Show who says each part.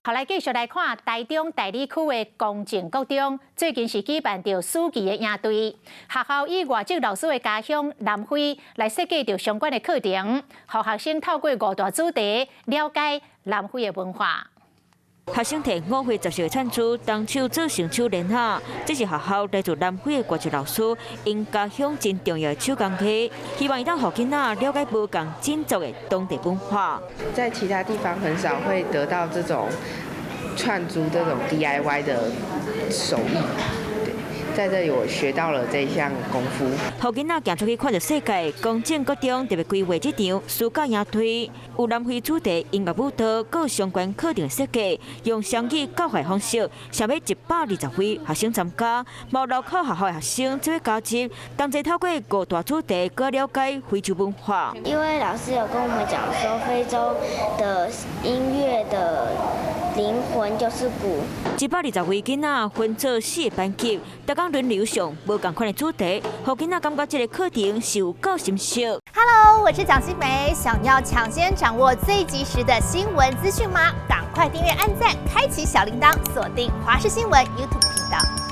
Speaker 1: 后来继续来看台中大理区的公正国中，最近是举办着暑期的营队，学校以外籍老师的家乡南非来设计着相关的课程，让学生透过5大主题了解南非的文化。
Speaker 2: 学生摕5岁10岁的产出，动手做成手链盒，这是学校来自南非的国际老师因家乡真重要的手工课，希望伊当让囡仔了解不同民族的当地文化。
Speaker 3: 在其他地方很少会得到这种串珠这种 DIY 的手艺。 在这里，我学到了这一项功夫。
Speaker 2: 让囡仔行出去看到世界，公正国中特别规划这场暑假营队，有南非主题音乐舞蹈，各相关课程设计，用双语教学方式，想要120位学生参加。无路考学校的学生就会加入，同齐透过5大主题，更了解非洲文化。
Speaker 4: 因为老师有跟我们讲说，非洲的音乐的灵魂就是鼓。
Speaker 2: 120位囡仔分做4个班级，大家轮流上无同款的主题，让囡仔感觉这个课程是有够深刻。
Speaker 5: Hello， 我是蒋欣梅，想要抢先掌握最及时的新闻资讯吗？赶快订阅、按赞、开启小铃铛，锁定华视新闻 YouTube 频道。